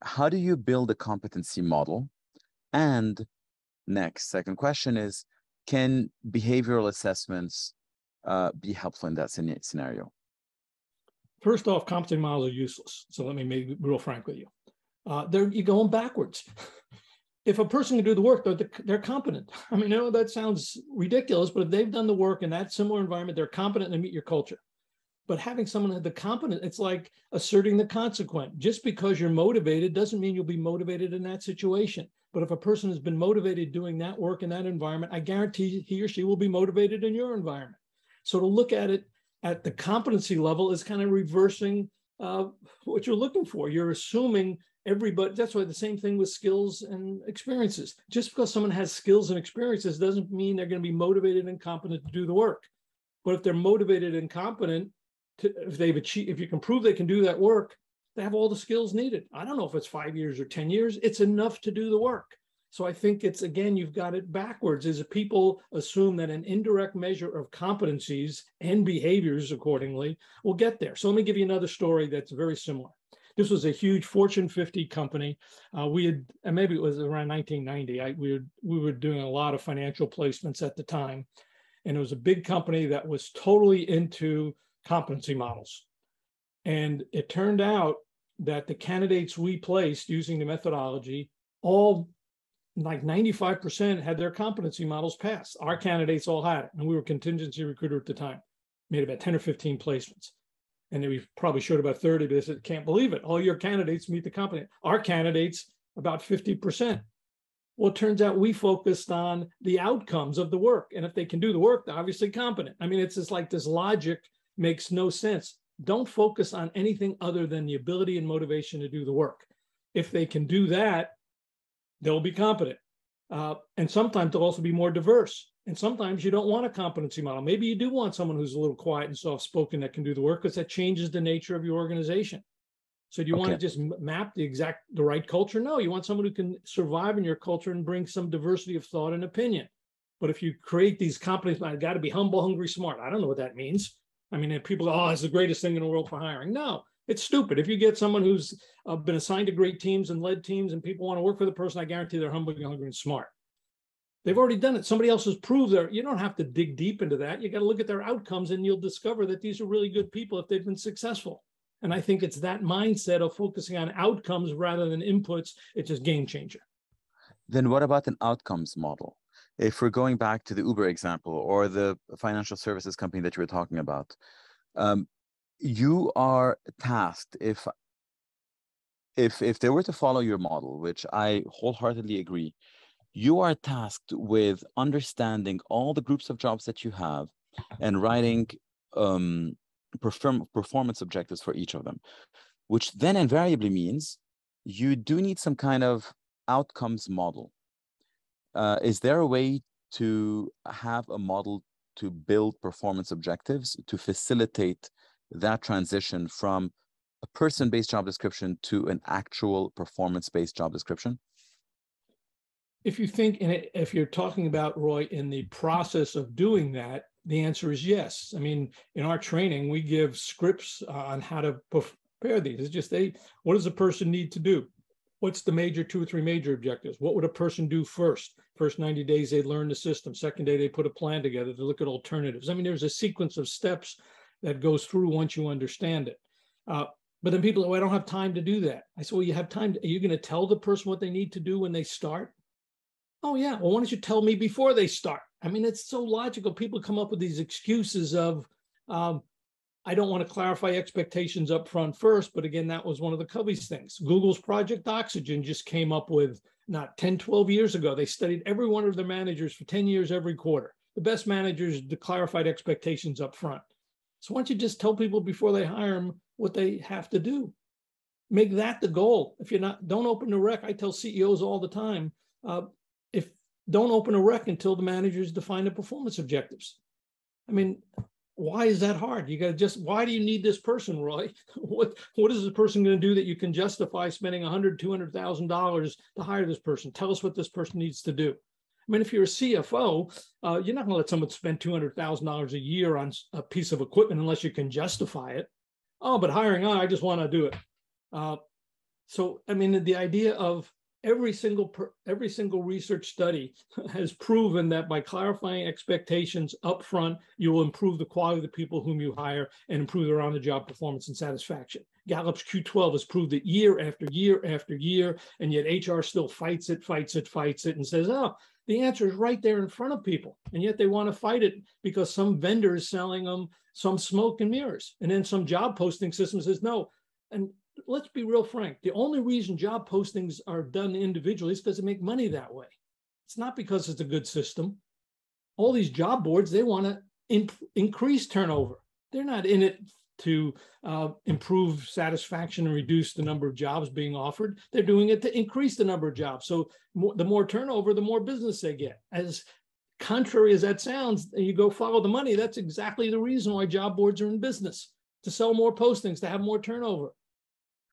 how do you build a competency model? And next, second question is, can behavioral assessments be helpful in that scenario? First off, competency models are useless. So let me be real frank with you. You're going backwards. If a person can do the work, they're competent. I mean, I know that sounds ridiculous, but if they've done the work in that similar environment, they're competent to meet your culture. But having someone have the competent, it's like asserting the consequent. Just because you're motivated doesn't mean you'll be motivated in that situation. But if a person has been motivated doing that work in that environment, I guarantee he or she will be motivated in your environment. So to look at it at the competency level is kind of reversing what you're looking for. You're assuming everybody, that's why the same thing with skills and experiences. Just because someone has skills and experiences doesn't mean they're going to be motivated and competent to do the work. But if they're motivated and competent, if you can prove they can do that work, they have all the skills needed. I don't know if it's 5 years or 10 years, it's enough to do the work. So I think it's, again, you've got it backwards, is that people assume that an indirect measure of competencies and behaviors accordingly will get there. So let me give you another story that's very similar. This was a huge Fortune 50 company. And maybe it was around 1990, we were doing a lot of financial placements at the time. And it was a big company that was totally into competency models. And it turned out that the candidates we placed using the methodology, all like 95% had their competency models passed. Our candidates all had it. And we were a contingency recruiter at the time, made about 10 or 15 placements. And then we probably showed about 30, but they said, can't believe it. All your candidates meet the competency. Our candidates, about 50%. Well, it turns out we focused on the outcomes of the work. And if they can do the work, they're obviously competent. I mean, it's just like this logic makes no sense. Don't focus on anything other than the ability and motivation to do the work. If they can do that, they'll be competent. And sometimes they'll also be more diverse. And sometimes you don't want a competency model. Maybe you do want someone who's a little quiet and soft-spoken that can do the work, because that changes the nature of your organization. So do you want to just map the right culture? No, you want someone who can survive in your culture and bring some diversity of thought and opinion. But if you create these competencies, I've got to be humble, hungry, smart. I don't know what that means. I mean, if people, it's the greatest thing in the world for hiring. No, it's stupid. If you get someone who's been assigned to great teams and led teams and people want to work for the person, I guarantee they're humble, hungry, and smart. They've already done it. Somebody else has proved that. You don't have to dig deep into that. You got to look at their outcomes and you'll discover that these are really good people if they've been successful. And I think it's that mindset of focusing on outcomes rather than inputs. It's just game changer. Then what about an outcomes model? If we're going back to the Uber example or the financial services company that you were talking about, you are tasked, if they were to follow your model, which I wholeheartedly agree, you are tasked with understanding all the groups of jobs that you have and writing performance objectives for each of them, which then invariably means you do need some kind of outcomes model. Is there a way to have a model to build performance objectives to facilitate that transition from a person-based job description to an actual performance-based job description? If you think, if you're talking about, Roy, in the process of doing that, the answer is yes. I mean, in our training, we give scripts on how to prepare these. It's just, what does a person need to do? What's the major 2 or 3 major objectives? What would a person do first? First 90 days, they learn the system. Second day, they put a plan together to look at alternatives. I mean, there's a sequence of steps that goes through once you understand it. But then people, I don't have time to do that. I said, well, you have time. Are you going to tell the person what they need to do when they start? Oh, yeah. Well, why don't you tell me before they start? I mean, it's so logical. People come up with these excuses of, I don't want to clarify expectations up front first. But again, that was one of the Covey's things. Google's Project Oxygen just came up with, not 10, 12 years ago, they studied every one of their managers for 10 years every quarter. The best managers clarified expectations up front. So why don't you just tell people before they hire them what they have to do? Make that the goal. If you're not, don't open the rec. I tell CEOs all the time, don't open a rec until the managers define the performance objectives. I mean, why is that hard? You got to why do you need this person, Roy? What is this person going to do that you can justify spending $100,000, $200,000 to hire this person? Tell us what this person needs to do. I mean, if you're a CFO, you're not going to let someone spend $200,000 a year on a piece of equipment unless you can justify it. Oh, but hiring, I just want to do it. So, I mean, the idea of every single research study has proven that by clarifying expectations up front, you will improve the quality of the people whom you hire and improve their on-the-job performance and satisfaction. Gallup's Q12 has proved it year after year after year, and yet HR still fights it, and says, oh, the answer is right there in front of people. And yet they want to fight it because some vendor is selling them some smoke and mirrors. And then some job posting system says no. And let's be real frank. The only reason job postings are done individually is because they make money that way. It's not because it's a good system. All these job boards, they want to increase turnover. They're not in it to improve satisfaction and reduce the number of jobs being offered. They're doing it to increase the number of jobs. So the more turnover, the more business they get. As contrary as that sounds, you go follow the money. That's exactly the reason why job boards are in business, to sell more postings, to have more turnover.